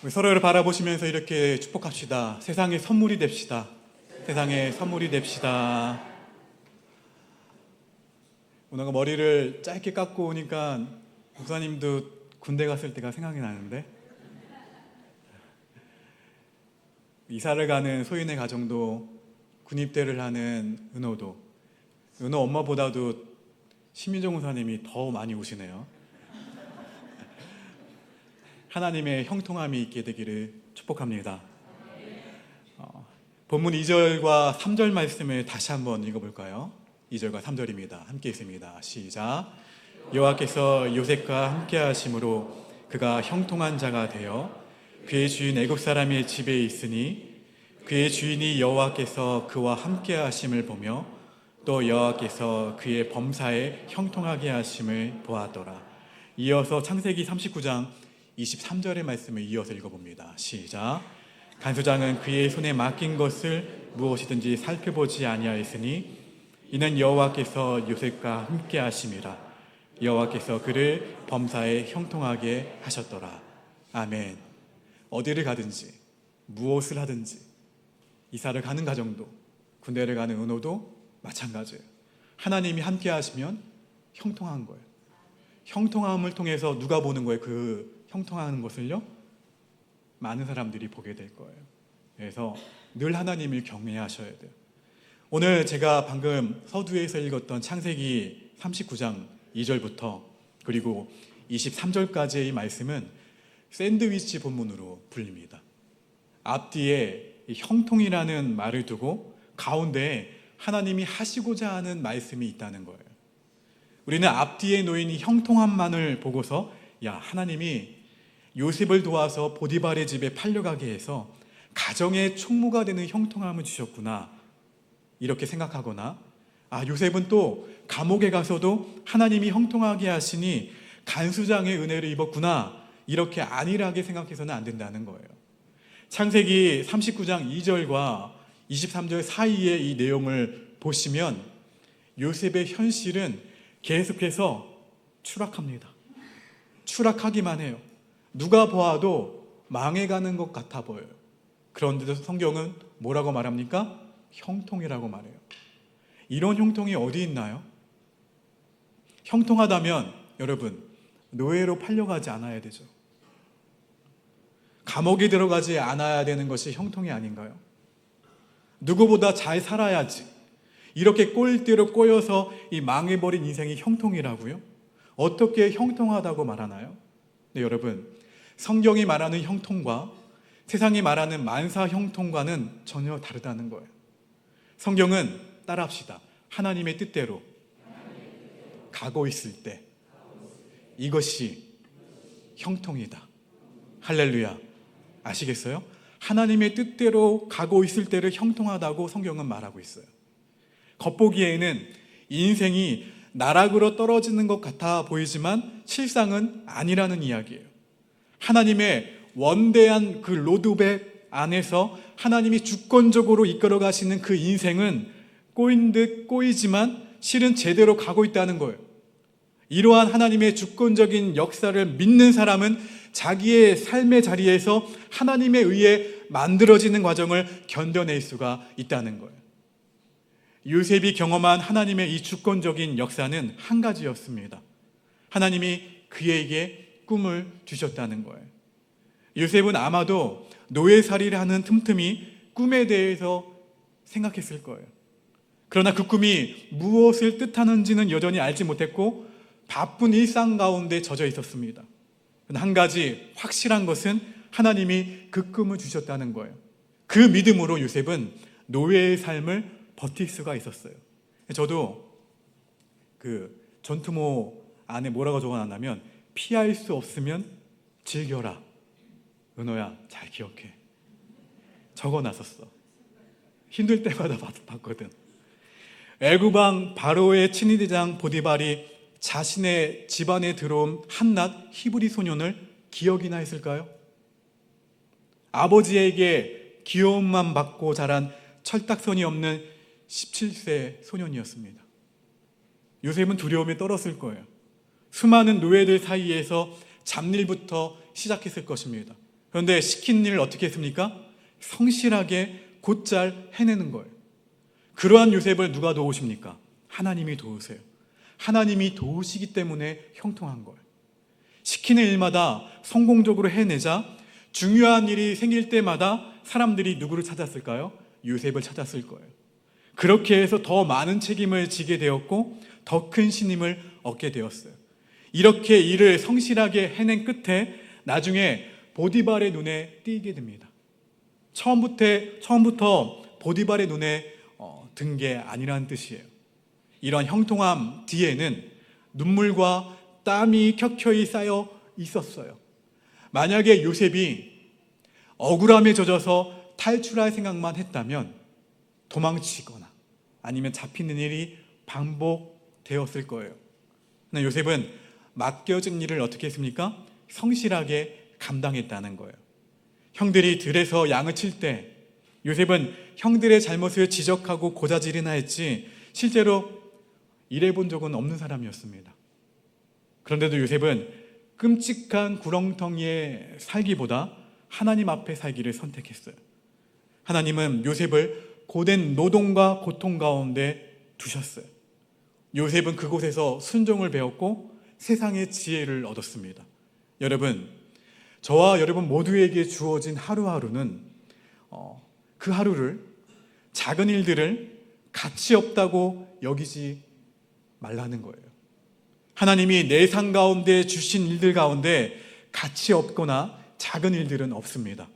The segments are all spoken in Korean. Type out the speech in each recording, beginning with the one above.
우리 서로를 바라보시면서 이렇게 축복합시다. 세상의 선물이 됩시다. 세상의 선물이 됩시다. 오늘 머리를 짧게 깎고 오니까 목사님도 군대 갔을 때가 생각이 나는데, 이사를 가는 소인의 가정도, 군입대를 하는 은호도, 은호 엄마보다도 심민정 목사님이 더 많이 우시네요. 하나님의 형통함이 있게 되기를 축복합니다. 본문 2절과 3절 말씀을 다시 한번 읽어볼까요? 2절과 3절입니다. 함께 읽습니다. 시작. 여호와께서 요셉과 함께 하심으로 그가 형통한 자가 되어 그의 주인 애굽 사람의 집에 있으니 그의 주인이 여호와께서 그와 함께 하심을 보며 또 여호와께서 그의 범사에 형통하게 하심을 보았더라. 이어서 창세기 39장 23절의 말씀을 이어서 읽어봅니다. 시작. 간수장은 그의 손에 맡긴 것을 무엇이든지 살펴보지 아니하였으니 이는 여호와께서 요셉과 함께 하심이라. 여호와께서 그를 범사에 형통하게 하셨더라. 아멘. 어디를 가든지 무엇을 하든지, 이사를 가는 가정도 군대를 가는 은호도 마찬가지예요. 하나님이 함께 하시면 형통한 거예요. 형통함을 통해서 누가 보는 거예요? 그 형통하는 것을요, 많은 사람들이 보게 될 거예요. 그래서 늘 하나님을 경외하셔야 돼요. 오늘 제가 방금 서두에서 읽었던 창세기 39장 2절부터 그리고 23절까지의 말씀은 샌드위치 본문으로 불립니다. 앞뒤에 형통이라는 말을 두고 가운데에 하나님이 하시고자 하는 말씀이 있다는 거예요. 우리는 앞뒤에 놓인 이 형통함만을 보고서, 야, 하나님이 요셉을 도와서 보디발의 집에 팔려가게 해서 가정의 총무가 되는 형통함을 주셨구나, 이렇게 생각하거나, 아, 요셉은 또 감옥에 가서도 하나님이 형통하게 하시니 간수장의 은혜를 입었구나, 이렇게 안일하게 생각해서는 안 된다는 거예요. 창세기 39장 2절과 23절 사이에 이 내용을 보시면 요셉의 현실은 계속해서 추락합니다. 추락하기만 해요. 누가 보아도 망해가는 것 같아 보여요. 그런데도 성경은 뭐라고 말합니까? 형통이라고 말해요. 이런 형통이 어디 있나요? 형통하다면 여러분, 노예로 팔려가지 않아야 되죠. 감옥에 들어가지 않아야 되는 것이 형통이 아닌가요? 누구보다 잘 살아야지, 이렇게 꼴대로 꼬여서 이 망해버린 인생이 형통이라고요? 어떻게 형통하다고 말하나요? 네, 여러분, 성경이 말하는 형통과 세상이 말하는 만사 형통과는 전혀 다르다는 거예요. 성경은, 따라합시다, 하나님의 뜻대로 가고 있을 때 이것이 형통이다. 할렐루야. 아시겠어요? 하나님의 뜻대로 가고 있을 때를 형통하다고 성경은 말하고 있어요. 겉보기에는 인생이 나락으로 떨어지는 것 같아 보이지만 실상은 아니라는 이야기예요. 하나님의 원대한 그 로드맵 안에서 하나님이 주권적으로 이끌어 가시는 그 인생은 꼬인 듯 꼬이지만 실은 제대로 가고 있다는 거예요. 이러한 하나님의 주권적인 역사를 믿는 사람은 자기의 삶의 자리에서 하나님에 의해 만들어지는 과정을 견뎌낼 수가 있다는 거예요. 요셉이 경험한 하나님의 이 주권적인 역사는 한 가지였습니다. 하나님이 그에게 꿈을 주셨다는 거예요. 요셉은 아마도 노예살이를 하는 틈틈이 꿈에 대해서 생각했을 거예요. 그러나 그 꿈이 무엇을 뜻하는지는 여전히 알지 못했고 바쁜 일상 가운데 젖어 있었습니다. 한 가지 확실한 것은 하나님이 그 꿈을 주셨다는 거예요. 그 믿음으로 요셉은 노예의 삶을 버틸 수가 있었어요. 저도 그 전투모 안에 뭐라고 적어놨냐면, 피할 수 없으면 즐겨라. 은호야, 잘 기억해. 적어놨었어. 힘들 때마다 봤거든. 애굽왕 바로의 친위대장 보디발이 자신의 집안에 들어온 한낱 히브리 소년을 기억이나 했을까요? 아버지에게 귀여움만 받고 자란 철딱선이 없는 17세 소년이었습니다. 요셉은 두려움에 떨었을 거예요. 수많은 노예들 사이에서 잡일부터 시작했을 것입니다. 그런데 시킨 일을 어떻게 했습니까? 성실하게 곧잘 해내는 거예요. 그러한 요셉을 누가 도우십니까? 하나님이 도우세요. 하나님이 도우시기 때문에 형통한 거예요. 시키는 일마다 성공적으로 해내자 중요한 일이 생길 때마다 사람들이 누구를 찾았을까요? 요셉을 찾았을 거예요. 그렇게 해서 더 많은 책임을 지게 되었고 더 큰 신임을 얻게 되었어요. 이렇게 일을 성실하게 해낸 끝에 나중에 보디발의 눈에 띄게 됩니다. 처음부터 보디발의 눈에 든 게 아니라는 뜻이에요. 이런 형통함 뒤에는 눈물과 땀이 켜켜이 쌓여 있었어요. 만약에 요셉이 억울함에 젖어서 탈출할 생각만 했다면 도망치거나 아니면 잡히는 일이 반복되었을 거예요. 그러나 요셉은 맡겨진 일을 어떻게 했습니까? 성실하게 감당했다는 거예요. 형들이 들에서 양을 칠 때 요셉은 형들의 잘못을 지적하고 고자질이나 했지 실제로 일해본 적은 없는 사람이었습니다. 그런데도 요셉은 끔찍한 구렁텅이에 살기보다 하나님 앞에 살기를 선택했어요. 하나님은 요셉을 고된 노동과 고통 가운데 두셨어요. 요셉은 그곳에서 순종을 배웠고 세상의 지혜를 얻었습니다. 여러분, 저와 여러분 모두에게 주어진 하루하루는 그 하루를, 작은 일들을 가치 없다고 여기지 말라는 거예요. 하나님이 내 삶 가운데 주신 일들 가운데 가치 없거나 작은 일들은 없습니다.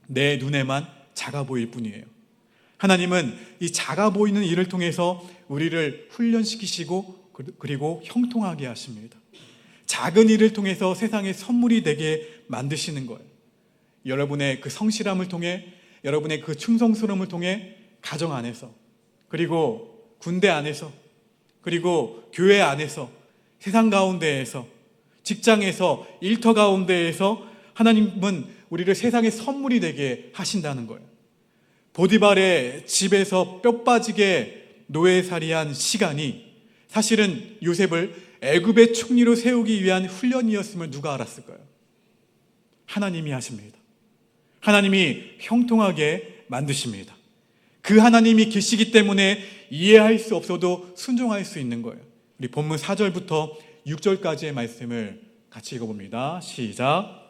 내 눈에만 작아 보일 뿐이에요. 하나님은 이 작아 보이는 일을 통해서 우리를 훈련시키시고 그리고 형통하게 하십니다. 작은 일을 통해서 세상에 선물이 되게 만드시는 거예요. 여러분의 그 성실함을 통해, 여러분의 그 충성스러움을 통해 가정 안에서, 그리고 군대 안에서, 그리고 교회 안에서, 세상 가운데에서, 직장에서, 일터 가운데에서 하나님은 우리를 세상의 선물이 되게 하신다는 거예요. 보디발의 집에서 뼈 빠지게 노예살이한 시간이 사실은 요셉을 애굽의 총리로 세우기 위한 훈련이었음을 누가 알았을까요? 하나님이 하십니다. 하나님이 형통하게 만드십니다. 그 하나님이 계시기 때문에 이해할 수 없어도 순종할 수 있는 거예요. 우리 본문 4절부터 6절까지의 말씀을 같이 읽어봅니다. 시작.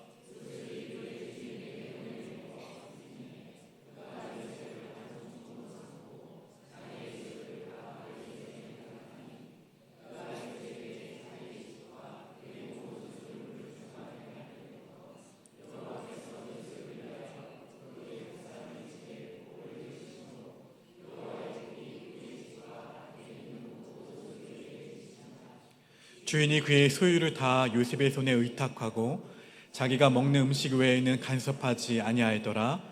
주인이 그의 소유를 다 요셉의 손에 의탁하고 자기가 먹는 음식 외에는 간섭하지 아니하였더라.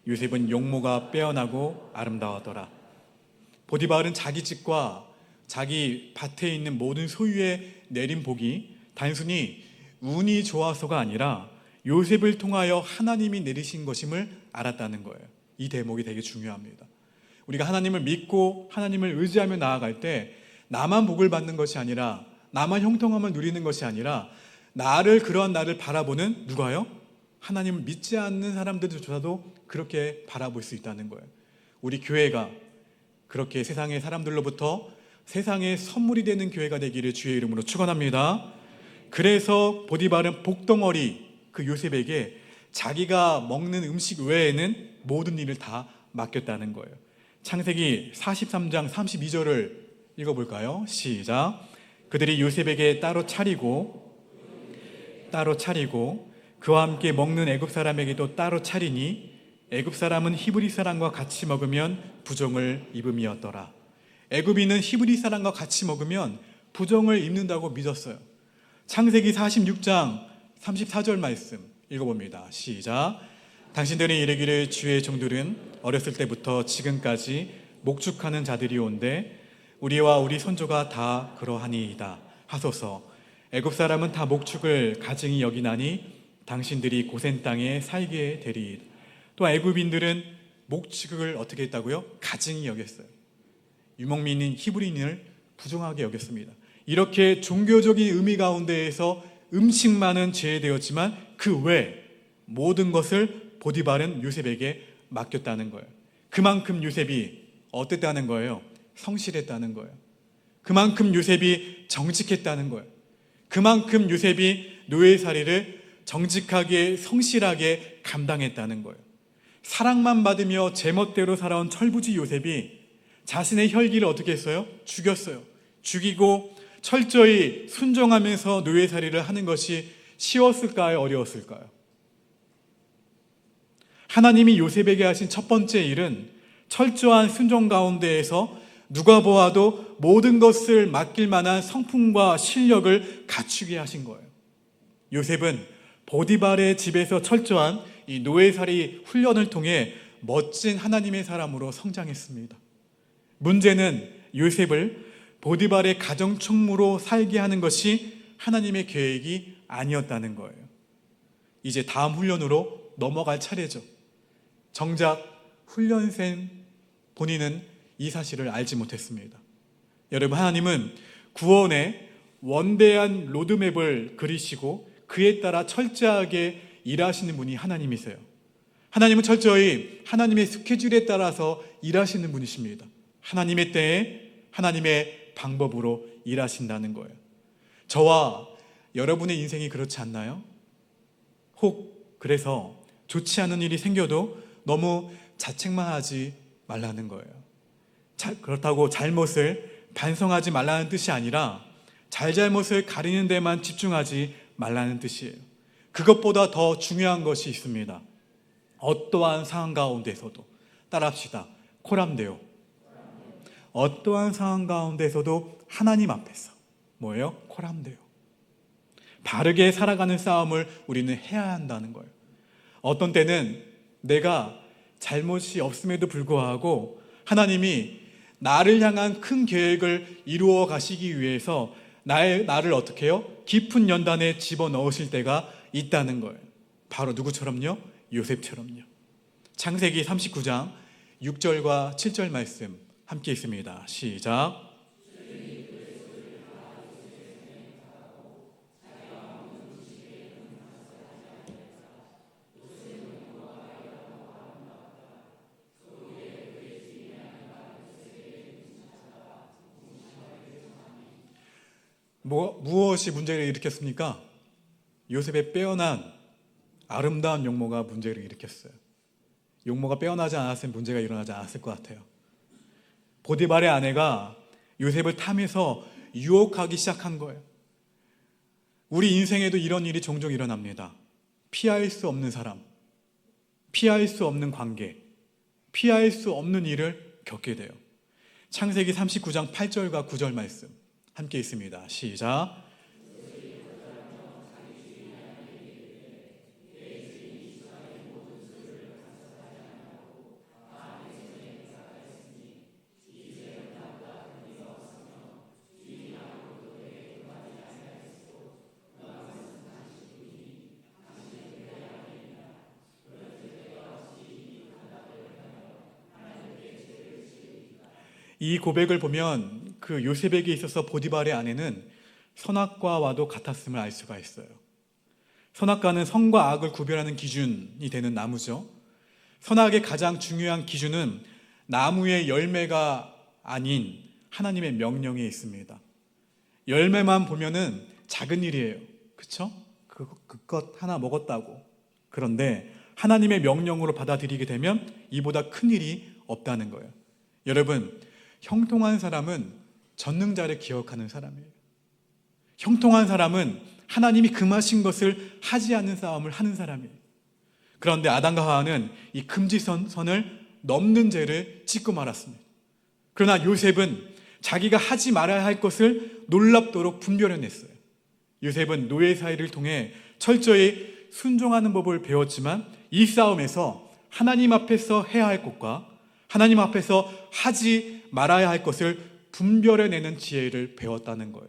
요셉은 용모가 빼어나고 아름다웠더라. 보디발은 자기 집과 자기 밭에 있는 모든 소유에 내린 복이 단순히 운이 좋아서가 아니라 요셉을 통하여 하나님이 내리신 것임을 알았다는 거예요. 이 대목이 되게 중요합니다. 우리가 하나님을 믿고 하나님을 의지하며 나아갈 때 나만 복을 받는 것이 아니라, 나만 형통함을 누리는 것이 아니라 그러한 나를 바라보는 누가요? 하나님을 믿지 않는 사람들조차도 그렇게 바라볼 수 있다는 거예요. 우리 교회가 그렇게 세상의 사람들로부터 세상의 선물이 되는 교회가 되기를 주의 이름으로 축원합니다. 그래서 보디발은 복덩어리 그 요셉에게 자기가 먹는 음식 외에는 모든 일을 다 맡겼다는 거예요. 창세기 43장 32절을 읽어볼까요? 시작. 그들이 요셉에게 따로 차리고 그와 함께 먹는 애굽 사람에게도 따로 차리니 애굽 사람은 히브리 사람과 같이 먹으면 부정을 입음이었더라. 애굽인은 히브리 사람과 같이 먹으면 부정을 입는다고 믿었어요. 창세기 46장 34절 말씀 읽어봅니다. 시작. 당신들이 이르기를 주의 종들은 어렸을 때부터 지금까지 목축하는 자들이 온데 우리와 우리 선조가 다 그러하니이다 하소서. 애굽 사람은 다 목축을 가증히 여기나니 당신들이 고센 땅에 살게 되리. 또 애굽인들은 목축을 어떻게 했다고요? 가증히 여겼어요. 유목민인 히브리인을 부정하게 여겼습니다. 이렇게 종교적인 의미 가운데에서 음식만은 제외되었지만 그 외 모든 것을 보디발은 요셉에게 맡겼다는 거예요. 그만큼 요셉이 어땠다는 거예요? 성실했다는 거예요. 그만큼 요셉이 정직했다는 거예요. 그만큼 요셉이 노예살이를 정직하게 성실하게 감당했다는 거예요. 사랑만 받으며 제멋대로 살아온 철부지 요셉이 자신의 혈기를 어떻게 했어요? 죽였어요. 죽이고 철저히 순종하면서 노예살이를 하는 것이 쉬웠을까요? 어려웠을까요? 하나님이 요셉에게 하신 첫 번째 일은 철저한 순종 가운데에서 누가 보아도 모든 것을 맡길 만한 성품과 실력을 갖추게 하신 거예요. 요셉은 보디발의 집에서 철저한 이 노예살이 훈련을 통해 멋진 하나님의 사람으로 성장했습니다. 문제는 요셉을 보디발의 가정총무로 살게 하는 것이 하나님의 계획이 아니었다는 거예요. 이제 다음 훈련으로 넘어갈 차례죠. 정작 훈련생 본인은 이 사실을 알지 못했습니다. 여러분, 하나님은 구원의 원대한 로드맵을 그리시고 그에 따라 철저하게 일하시는 분이 하나님이세요. 하나님은 철저히 하나님의 스케줄에 따라서 일하시는 분이십니다. 하나님의 때에 하나님의 방법으로 일하신다는 거예요. 저와 여러분의 인생이 그렇지 않나요? 혹 그래서 좋지 않은 일이 생겨도 너무 자책만 하지 말라는 거예요. 그렇다고 잘못을 반성하지 말라는 뜻이 아니라 잘잘못을 가리는 데만 집중하지 말라는 뜻이에요. 그것보다 더 중요한 것이 있습니다. 어떠한 상황 가운데서도 따라합시다. 코람데오. 어떠한 상황 가운데서도 하나님 앞에서 뭐예요? 코람데오. 바르게 살아가는 싸움을 우리는 해야 한다는 거예요. 어떤 때는 내가 잘못이 없음에도 불구하고 하나님이 나를 향한 큰 계획을 이루어 가시기 위해서 나를 어떻게 해요? 깊은 연단에 집어넣으실 때가 있다는 거예요. 바로 누구처럼요? 요셉처럼요. 창세기 39장 6절과 7절 말씀 함께 있습니다. 시작. 무엇이 문제를 일으켰습니까? 요셉의 빼어난 아름다운 용모가 문제를 일으켰어요. 용모가 빼어나지 않았으면 문제가 일어나지 않았을 것 같아요. 보디발의 아내가 요셉을 탐해서 유혹하기 시작한 거예요. 우리 인생에도 이런 일이 종종 일어납니다. 피할 수 없는 사람, 피할 수 없는 관계, 피할 수 없는 일을 겪게 돼요. 창세기 39장 8절과 9절 말씀 함께 있습니다. 시작. 이 고백을 보면 그 요셉에게 있어서 보디발의 아내는 선악과와도 같았음을 알 수가 있어요. 선악과는 선과 악을 구별하는 기준이 되는 나무죠. 선악의 가장 중요한 기준은 나무의 열매가 아닌 하나님의 명령에 있습니다. 열매만 보면은 작은 일이에요. 그렇죠? 그것 하나 먹었다고. 그런데 하나님의 명령으로 받아들이게 되면 이보다 큰 일이 없다는 거예요. 여러분, 형통한 사람은 전능자를 기억하는 사람이에요. 형통한 사람은 하나님이 금하신 것을 하지 않는 싸움을 하는 사람이에요. 그런데 아담과 하와는 이 금지선을 넘는 죄를 짓고 말았습니다. 그러나 요셉은 자기가 하지 말아야 할 것을 놀랍도록 분별해냈어요. 요셉은 노예 사이를 통해 철저히 순종하는 법을 배웠지만 이 싸움에서 하나님 앞에서 해야 할 것과 하나님 앞에서 하지 말아야 할 것을 분별해내는 지혜를 배웠다는 거예요.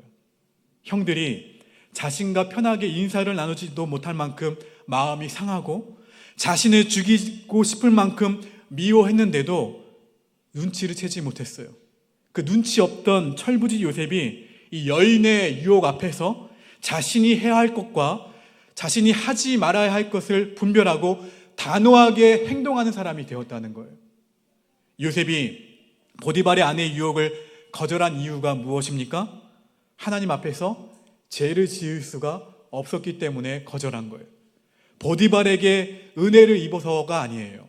형들이 자신과 편하게 인사를 나누지도 못할 만큼 마음이 상하고 자신을 죽이고 싶을 만큼 미워했는데도 눈치를 채지 못했어요. 그 눈치 없던 철부지 요셉이 이 여인의 유혹 앞에서 자신이 해야 할 것과 자신이 하지 말아야 할 것을 분별하고 단호하게 행동하는 사람이 되었다는 거예요. 요셉이 보디발의 아내의 유혹을 거절한 이유가 무엇입니까? 하나님 앞에서 죄를 지을 수가 없었기 때문에 거절한 거예요. 보디발에게 은혜를 입어서가 아니에요.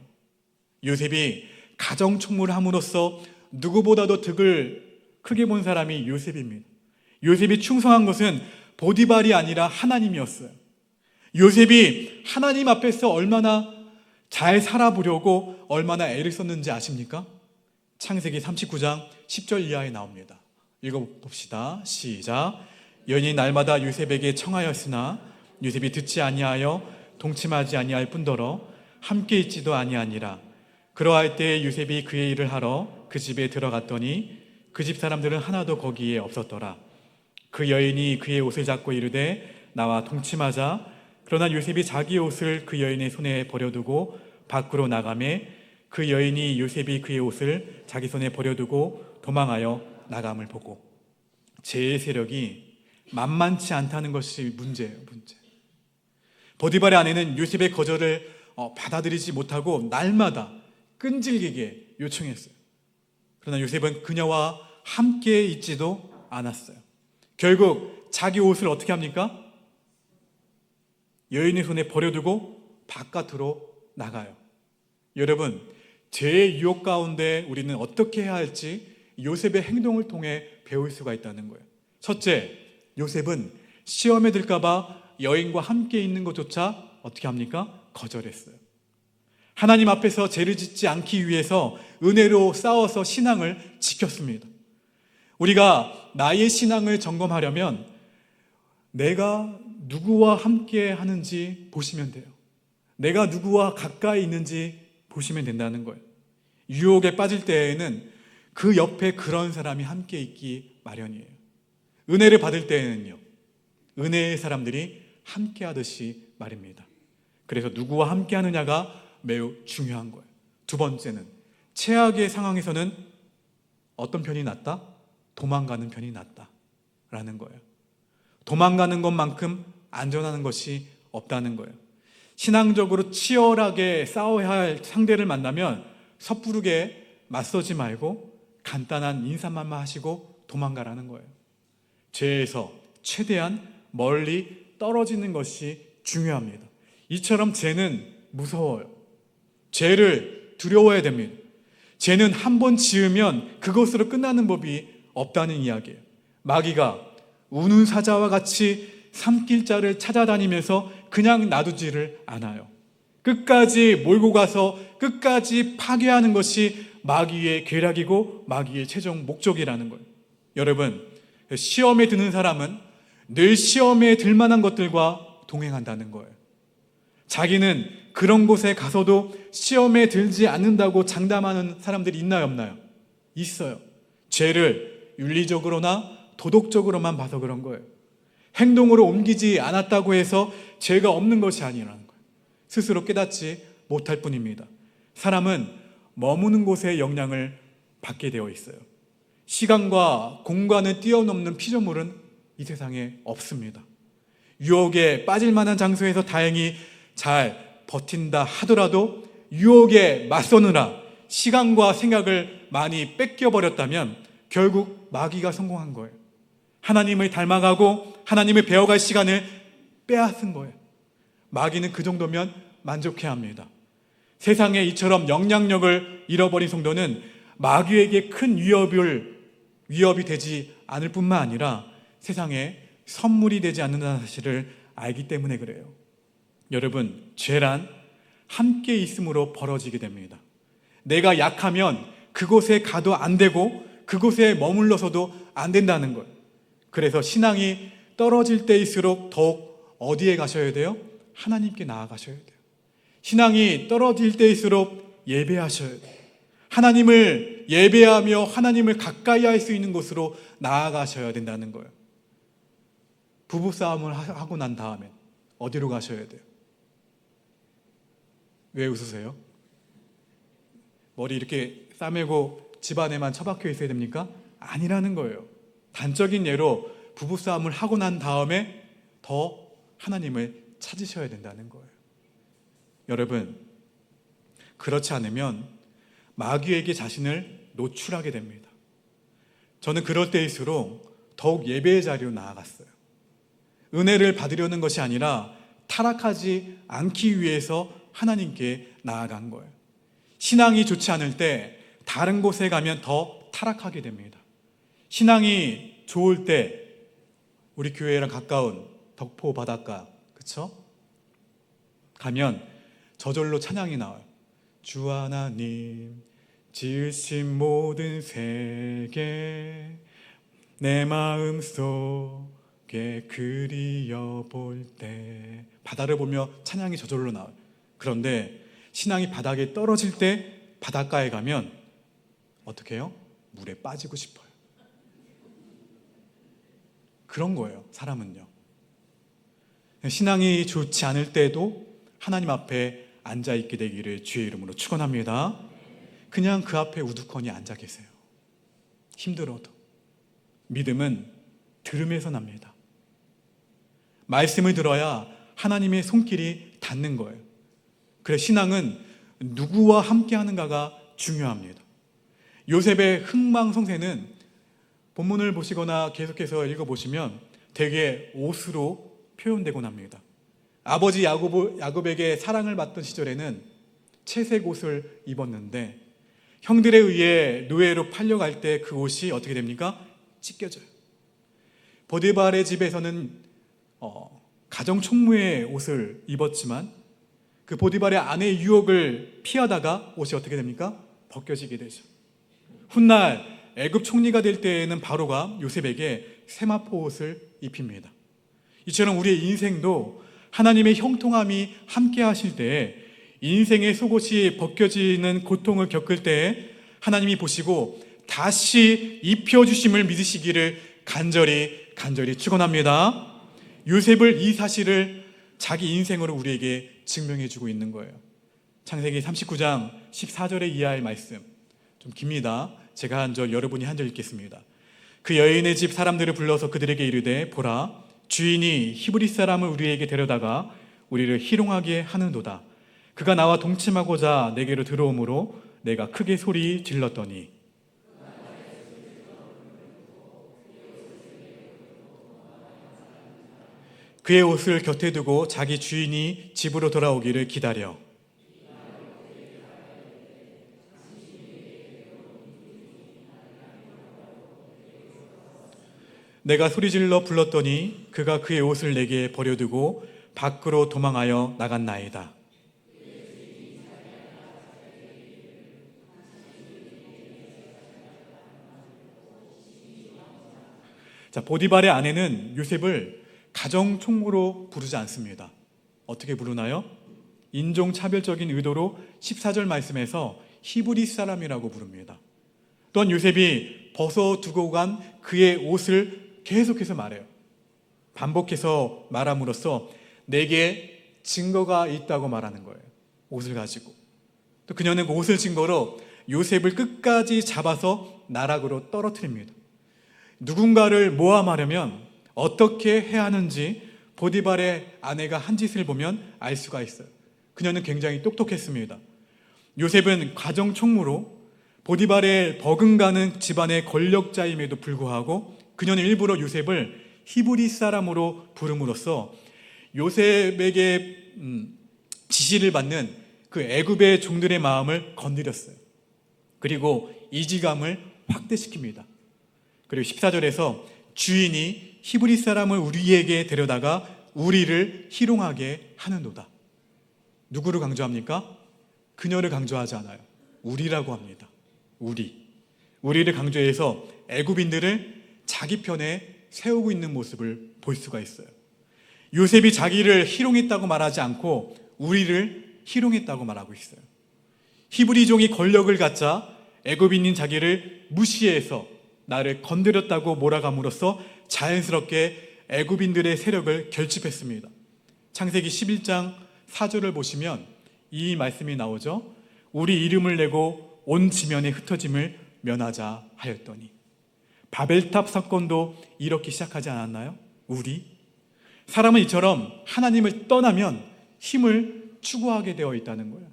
요셉이 가정 총무를 함으로써 누구보다도 득을 크게 본 사람이 요셉입니다. 요셉이 충성한 것은 보디발이 아니라 하나님이었어요. 요셉이 하나님 앞에서 얼마나 잘 살아보려고 얼마나 애를 썼는지 아십니까? 창세기 39장 10절 이하에 나옵니다. 읽어봅시다. 시작. 여인이 날마다 요셉에게 청하였으나 요셉이 듣지 아니하여 동침하지 아니할 뿐더러 함께 있지도 아니하니라. 그러할 때 요셉이 그의 일을 하러 그 집에 들어갔더니 그 집 사람들은 하나도 거기에 없었더라. 그 여인이 그의 옷을 잡고 이르되 나와 동침하자. 그러나 요셉이 자기의 옷을 그 여인의 손에 버려두고 밖으로 나가매 그 여인이 요셉이 그의 옷을 자기 손에 버려두고 도망하여 나감을 보고. 죄의 세력이 만만치 않다는 것이 문제예요. 문제. 보디발의 아내는 요셉의 거절을 받아들이지 못하고 날마다 끈질기게 요청했어요. 그러나 요셉은 그녀와 함께 있지도 않았어요. 결국 자기 옷을 어떻게 합니까? 여인의 손에 버려두고 바깥으로 나가요. 여러분, 죄의 유혹 가운데 우리는 어떻게 해야 할지 요셉의 행동을 통해 배울 수가 있다는 거예요. 첫째, 요셉은 시험에 들까봐 여인과 함께 있는 것조차 어떻게 합니까? 거절했어요. 하나님 앞에서 죄를 짓지 않기 위해서 은혜로 싸워서 신앙을 지켰습니다. 우리가 나의 신앙을 점검하려면 내가 누구와 함께 하는지 보시면 돼요. 내가 누구와 가까이 있는지 보시면 된다는 거예요. 유혹에 빠질 때에는 그 옆에 그런 사람이 함께 있기 마련이에요. 은혜를 받을 때에는요, 은혜의 사람들이 함께 하듯이 말입니다. 그래서 누구와 함께 하느냐가 매우 중요한 거예요. 두 번째는 최악의 상황에서는 어떤 편이 낫다? 도망가는 편이 낫다라는 거예요. 도망가는 것만큼 안전한 것이 없다는 거예요. 신앙적으로 치열하게 싸워야 할 상대를 만나면 섣부르게 맞서지 말고 간단한 인사만만 하시고 도망가라는 거예요. 죄에서 최대한 멀리 떨어지는 것이 중요합니다. 이처럼 죄는 무서워요. 죄를 두려워해야 됩니다. 죄는 한 번 지으면 그것으로 끝나는 법이 없다는 이야기예요. 마귀가 우는 사자와 같이 산길자를 찾아다니면서 그냥 놔두지를 않아요. 끝까지 몰고 가서 끝까지 파괴하는 것이 마귀의 계략이고 마귀의 최종 목적이라는 거예요. 여러분, 시험에 드는 사람은 늘 시험에 들 만한 것들과 동행한다는 거예요. 자기는 그런 곳에 가서도 시험에 들지 않는다고 장담하는 사람들이 있나요, 없나요? 있어요. 죄를 윤리적으로나 도덕적으로만 봐서 그런 거예요. 행동으로 옮기지 않았다고 해서 죄가 없는 것이 아니라는 거예요. 스스로 깨닫지 못할 뿐입니다. 사람은 머무는 곳의 영향을 받게 되어 있어요. 시간과 공간을 뛰어넘는 피조물은 이 세상에 없습니다. 유혹에 빠질 만한 장소에서 다행히 잘 버틴다 하더라도 유혹에 맞서느라 시간과 생각을 많이 뺏겨버렸다면 결국 마귀가 성공한 거예요. 하나님을 닮아가고 하나님을 배워갈 시간을 빼앗은 거예요. 마귀는 그 정도면 만족해야 합니다. 세상에 이처럼 영향력을 잃어버린 성도는 마귀에게 큰 위협이 되지 않을 뿐만 아니라 세상에 선물이 되지 않는다는 사실을 알기 때문에 그래요. 여러분, 죄란 함께 있음으로 벌어지게 됩니다. 내가 약하면 그곳에 가도 안 되고 그곳에 머물러서도 안 된다는 거예요. 그래서 신앙이 떨어질 때일수록 더욱 어디에 가셔야 돼요? 하나님께 나아가셔야 돼요. 신앙이 떨어질 때일수록 예배하셔야 돼요. 하나님을 예배하며 하나님을 가까이 할 수 있는 곳으로 나아가셔야 된다는 거예요. 부부싸움을 하고 난 다음에 어디로 가셔야 돼요? 왜 웃으세요? 머리 이렇게 싸매고 집안에만 처박혀 있어야 됩니까? 아니라는 거예요. 단적인 예로 부부싸움을 하고 난 다음에 더 하나님을 찾으셔야 된다는 거예요. 여러분, 그렇지 않으면 마귀에게 자신을 노출하게 됩니다. 저는 그럴 때일수록 더욱 예배의 자리로 나아갔어요. 은혜를 받으려는 것이 아니라 타락하지 않기 위해서 하나님께 나아간 거예요. 신앙이 좋지 않을 때 다른 곳에 가면 더 타락하게 됩니다. 신앙이 좋을 때 우리 교회랑 가까운 덕포 바닷가, 그쵸? 가면 저절로 찬양이 나와요. 주 하나님 지으신 모든 세계 내 마음 속에 그리워 볼 때, 바다를 보며 찬양이 저절로 나와요. 그런데 신앙이 바닥에 떨어질 때 바닷가에 가면 어떻게 해요? 물에 빠지고 싶어요. 그런 거예요, 사람은요. 신앙이 좋지 않을 때도 하나님 앞에 앉아있게 되기를 주의 이름으로 축원합니다. 그냥 그 앞에 우두커니 앉아 계세요. 힘들어도. 믿음은 들음에서 납니다. 말씀을 들어야 하나님의 손길이 닿는 거예요. 그래서 신앙은 누구와 함께 하는가가 중요합니다. 요셉의 흥망성쇠는 본문을 보시거나 계속해서 읽어보시면 대개 옷으로 표현되곤 합니다. 아버지 야곱에게 사랑을 받던 시절에는 채색 옷을 입었는데 형들에 의해 노예로 팔려갈 때 그 옷이 어떻게 됩니까? 찢겨져요. 보디발의 집에서는 가정총무의 옷을 입었지만 그 보디발의 아내의 유혹을 피하다가 옷이 어떻게 됩니까? 벗겨지게 되죠. 훗날 애굽 총리가 될 때에는 바로가 요셉에게 세마포 옷을 입힙니다. 이처럼 우리의 인생도 하나님의 형통함이 함께 하실 때에 인생의 속옷이 벗겨지는 고통을 겪을 때에 하나님이 보시고 다시 입혀주심을 믿으시기를 간절히 축원합니다. 요셉을 이 사실을 자기 인생으로 우리에게 증명해주고 있는 거예요. 창세기 39장 14절에 이하의 말씀 좀 깁니다. 제가 한 절, 여러분이 한 절 읽겠습니다. 그 여인의 집 사람들을 불러서 그들에게 이르되 보라, 주인이 히브리 사람을 우리에게 데려다가 우리를 희롱하게 하는도다. 그가 나와 동침하고자 내게로 들어오므로 내가 크게 소리 질렀더니 그의 옷을 곁에 두고 자기 주인이 집으로 돌아오기를 기다려 내가 소리질러 불렀더니 그가 그의 옷을 내게 버려두고 밖으로 도망하여 나갔나이다. 자, 보디발의 아내는 요셉을 가정총무로 부르지 않습니다. 어떻게 부르나요? 인종차별적인 의도로 14절 말씀에서 히브리 사람이라고 부릅니다. 또한 요셉이 벗어두고 간 그의 옷을 계속해서 말해요. 반복해서 말함으로써 내게 증거가 있다고 말하는 거예요. 옷을 가지고. 또 그녀는 그 옷을 증거로 요셉을 끝까지 잡아서 나락으로 떨어뜨립니다. 누군가를 모함하려면 어떻게 해야 하는지 보디발의 아내가 한 짓을 보면 알 수가 있어요. 그녀는 굉장히 똑똑했습니다. 요셉은 가정총무로 보디발의 버금가는 집안의 권력자임에도 불구하고 그녀는 일부러 요셉을 히브리 사람으로 부름으로써 요셉에게 지시를 받는 그 애굽의 종들의 마음을 건드렸어요. 그리고 이지감을 확대시킵니다. 그리고 14절에서 주인이 히브리 사람을 우리에게 데려다가 우리를 희롱하게 하는도다. 누구를 강조합니까? 그녀를 강조하지 않아요. 우리라고 합니다. 우리를 강조해서 애굽인들을 자기 편에 세우고 있는 모습을 볼 수가 있어요. 요셉이 자기를 희롱했다고 말하지 않고 우리를 희롱했다고 말하고 있어요. 히브리종이 권력을 갖자 애굽인인 자기를 무시해서 나를 건드렸다고 몰아감으로써 자연스럽게 애굽인들의 세력을 결집했습니다. 창세기 11장 4절을 보시면 이 말씀이 나오죠. 우리 이름을 내고 온 지면에 흩어짐을 면하자 하였더니. 바벨탑 사건도 이렇게 시작하지 않았나요? 우리 사람은 이처럼 하나님을 떠나면 힘을 추구하게 되어 있다는 거예요.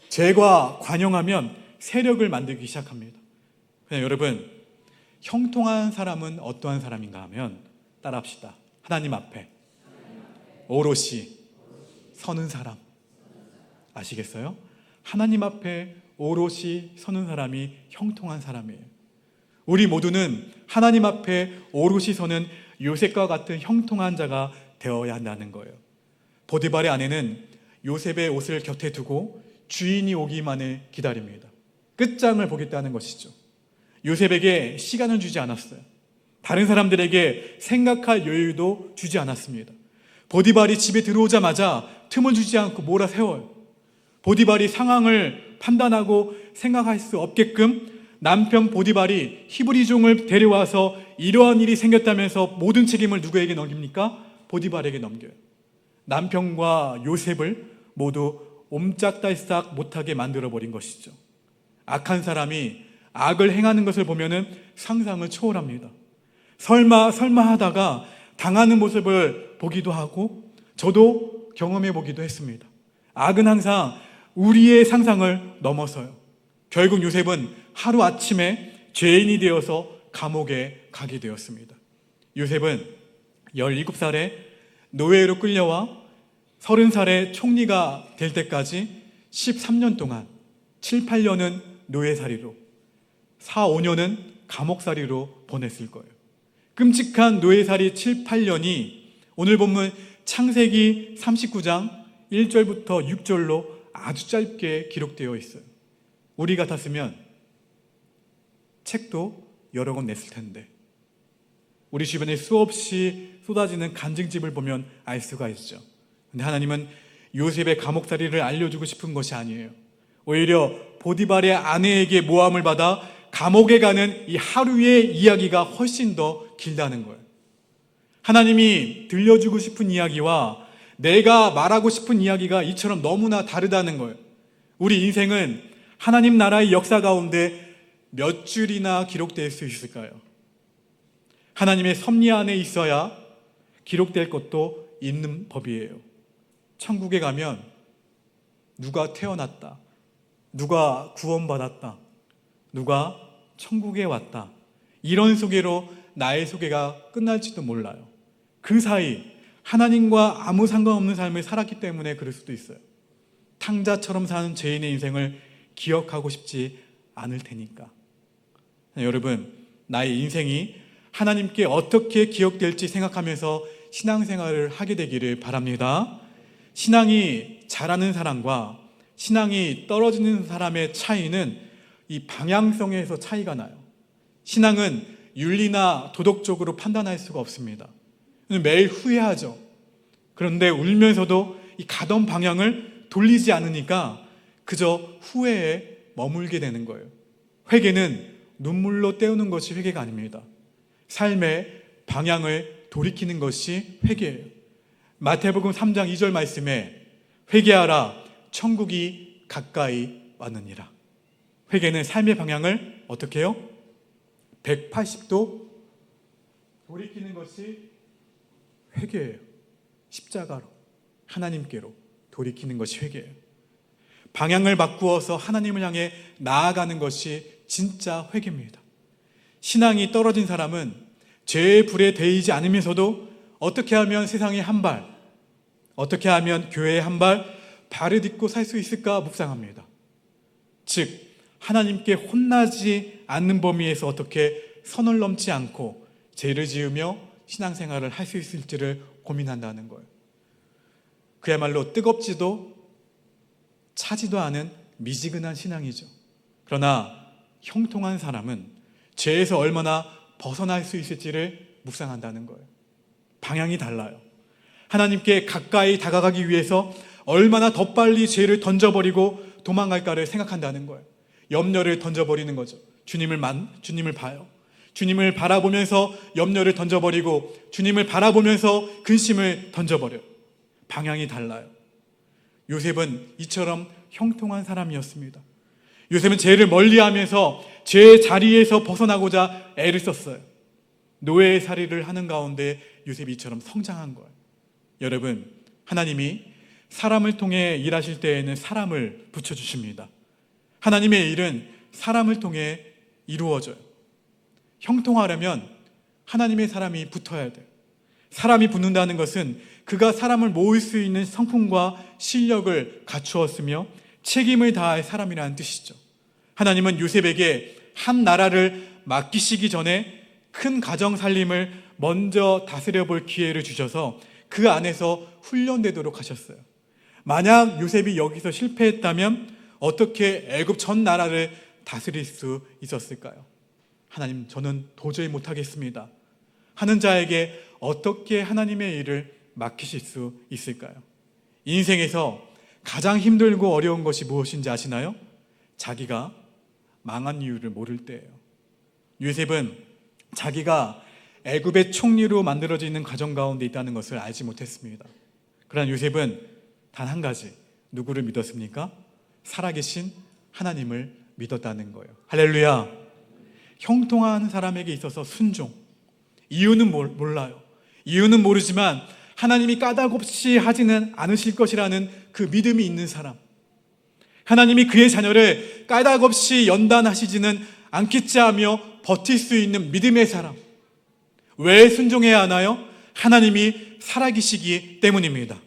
죄가 관영하면 세력을 만들기 시작합니다. 그냥 여러분, 형통한 사람은 어떠한 사람인가 하면 따라합시다. 하나님 앞에 오롯이 서는 사람. 아시겠어요? 하나님 앞에 오롯이 서는 사람이 형통한 사람이에요. 우리 모두는 하나님 앞에 오롯이 서는 요셉과 같은 형통한 자가 되어야 한다는 거예요. 보디발의 아내는 요셉의 옷을 곁에 두고 주인이 오기만을 기다립니다. 끝장을 보겠다는 것이죠. 요셉에게 시간을 주지 않았어요. 다른 사람들에게 생각할 여유도 주지 않았습니다. 보디발이 집에 들어오자마자 틈을 주지 않고 몰아세워요. 보디발이 상황을 판단하고 생각할 수 없게끔 남편 보디발이 히브리 종을 데려와서 이러한 일이 생겼다면서 모든 책임을 누구에게 넘깁니까? 보디발에게 넘겨요. 남편과 요셉을 모두 옴짝달싹 못하게 만들어버린 것이죠. 악한 사람이 악을 행하는 것을 보면은 상상을 초월합니다. 설마 하다가 당하는 모습을 보기도 하고 저도 경험해 보기도 했습니다. 악은 항상 우리의 상상을 넘어서요. 결국 요셉은 하루아침에 죄인이 되어서 감옥에 가게 되었습니다. 요셉은 17살에 노예로 끌려와 30살에 총리가 될 때까지 13년 동안 7, 8년은 노예살이로 4, 5년은 감옥살이로 보냈을 거예요. 끔찍한 노예살이 7, 8년이 오늘 본문 창세기 39장 1절부터 6절로 아주 짧게 기록되어 있어요. 우리 같았으면 책도 여러 권 냈을 텐데, 우리 주변에 수없이 쏟아지는 간증집을 보면 알 수가 있죠. 근데 하나님은 요셉의 감옥살이를 알려주고 싶은 것이 아니에요. 오히려 보디발의 아내에게 모함을 받아 감옥에 가는 이 하루의 이야기가 훨씬 더 길다는 거예요. 하나님이 들려주고 싶은 이야기와 내가 말하고 싶은 이야기가 이처럼 너무나 다르다는 거예요. 우리 인생은 하나님 나라의 역사 가운데 몇 줄이나 기록될 수 있을까요? 하나님의 섭리 안에 있어야 기록될 것도 있는 법이에요. 천국에 가면 누가 태어났다, 누가 구원받았다, 누가 천국에 왔다, 이런 소개로 나의 소개가 끝날지도 몰라요. 그 사이 하나님과 아무 상관없는 삶을 살았기 때문에 그럴 수도 있어요. 탕자처럼 사는 죄인의 인생을 기억하고 싶지 않을 테니까. 여러분, 나의 인생이 하나님께 어떻게 기억될지 생각하면서 신앙생활을 하게 되기를 바랍니다. 신앙이 잘하는 사람과 신앙이 떨어지는 사람의 차이는 이 방향성에서 차이가 나요. 신앙은 윤리나 도덕적으로 판단할 수가 없습니다. 매일 후회하죠. 그런데 울면서도 이 가던 방향을 돌리지 않으니까 그저 후회에 머물게 되는 거예요. 회개는 눈물로 때우는 것이 회개가 아닙니다. 삶의 방향을 돌이키는 것이 회개예요. 마태복음 3장 2절 말씀에 회개하라, 천국이 가까이 왔느니라. 회개는 삶의 방향을 어떻게 해요? 180도 돌이키는 것이 회개예요. 십자가로, 하나님께로 돌이키는 것이 회개예요. 방향을 바꾸어서 하나님을 향해 나아가는 것이 진짜 회개입니다. 신앙이 떨어진 사람은 죄의 불에 데이지 않으면서도 어떻게 하면 세상에 한 발, 어떻게 하면 교회에 한 발 발을 딛고 살 수 있을까 묵상합니다. 즉 하나님께 혼나지 않는 범위에서 어떻게 선을 넘지 않고 죄를 지으며 신앙생활을 할 수 있을지를 고민한다는 거예요. 그야말로 뜨겁지도 차지도 않은 미지근한 신앙이죠. 그러나 형통한 사람은 죄에서 얼마나 벗어날 수 있을지를 묵상한다는 거예요. 방향이 달라요. 하나님께 가까이 다가가기 위해서 얼마나 더 빨리 죄를 던져버리고 도망갈까를 생각한다는 거예요. 염려를 던져버리는 거죠. 주님을 봐요. 주님을 바라보면서 염려를 던져버리고 주님을 바라보면서 근심을 던져버려요. 방향이 달라요. 요셉은 이처럼 형통한 사람이었습니다. 요셉은 죄를 멀리하면서 죄의 자리에서 벗어나고자 애를 썼어요. 노예살이를 하는 가운데 요셉이 이처럼 성장한 거예요. 여러분, 하나님이 사람을 통해 일하실 때에는 사람을 붙여주십니다. 하나님의 일은 사람을 통해 이루어져요. 형통하려면 하나님의 사람이 붙어야 돼요. 사람이 붙는다는 것은 그가 사람을 모을 수 있는 성품과 실력을 갖추었으며 책임을 다할 사람이라는 뜻이죠. 하나님은 요셉에게 한 나라를 맡기시기 전에 큰 가정 살림을 먼저 다스려 볼 기회를 주셔서 그 안에서 훈련되도록 하셨어요. 만약 요셉이 여기서 실패했다면 어떻게 애굽 전 나라를 다스릴 수 있었을까요? 하나님, 저는 도저히 못하겠습니다 하는 자에게 어떻게 하나님의 일을 맡기실 수 있을까요? 인생에서 가장 힘들고 어려운 것이 무엇인지 아시나요? 자기가 망한 이유를 모를 때예요. 요셉은 자기가 애굽의 총리로 만들어지는 과정 가운데 있다는 것을 알지 못했습니다. 그러나 요셉은 단 한 가지, 누구를 믿었습니까? 살아계신 하나님을 믿었다는 거예요. 할렐루야. 형통한 사람에게 있어서 순종, 이유는 몰라요. 이유는 모르지만 하나님이 까닭없이 하지는 않으실 것이라는 그 믿음이 있는 사람, 하나님이 그의 자녀를 까닭없이 연단하시지는 않겠지 하며 버틸 수 있는 믿음의 사람. 왜 순종해야 하나요? 하나님이 살아계시기 때문입니다.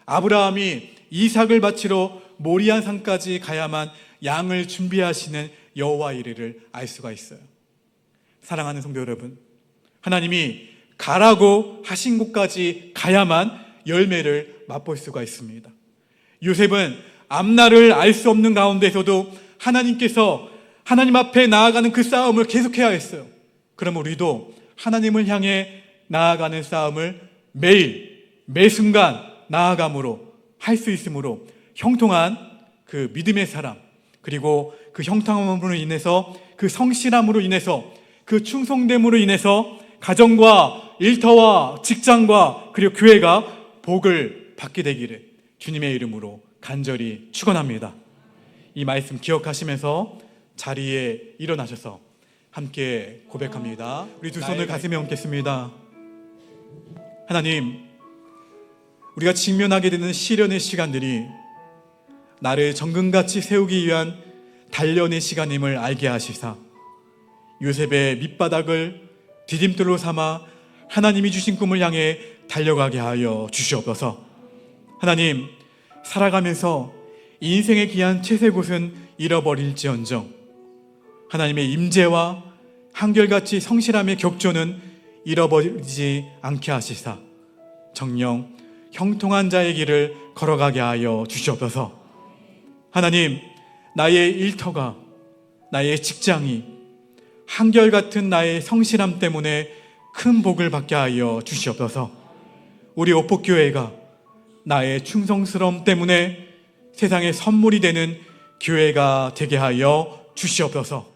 아브라함이 이삭을 바치러 모리아 산까지 가야만 양을 준비하시는 여호와 이레를 알 수가 있어요. 사랑하는 성도 여러분, 하나님이 가라고 하신 곳까지 가야만 열매를 맛볼 수가 있습니다. 요셉은 앞날을 알 수 없는 가운데서도 하나님께서 하나님 앞에 나아가는 그 싸움을 계속해야 했어요. 그럼 우리도 하나님을 향해 나아가는 싸움을 매일 매 순간 나아감으로 할 수 있으므로 형통한 그 믿음의 사람, 그리고 그 형통함으로 인해서, 그 성실함으로 인해서, 그 충성됨으로 인해서 가정과 일터와 직장과 그리고 교회가 복을 받게 되기를 주님의 이름으로 간절히 축원합니다. 이 말씀 기억하시면서 자리에 일어나셔서 함께 고백합니다. 우리 두 손을 가슴에 얹겠습니다. 하나님, 우리가 직면하게 되는 시련의 시간들이 나를 정금같이 세우기 위한 단련의 시간임을 알게 하시사 요셉의 밑바닥을 디딤돌로 삼아 하나님이 주신 꿈을 향해 달려가게 하여 주시옵소서. 하나님, 살아가면서 인생의 귀한 채색옷은 잃어버릴지언정 하나님의 임재와 한결같이 성실함의 격조는 잃어버리지 않게 하시사 정녕 형통한 자의 길을 걸어가게 하여 주시옵소서. 하나님, 나의 일터가, 나의 직장이 한결같은 나의 성실함 때문에 큰 복을 받게 하여 주시옵소서. 우리 오폭교회가 나의 충성스러움 때문에 세상에 선물이 되는 교회가 되게 하여 주시옵소서.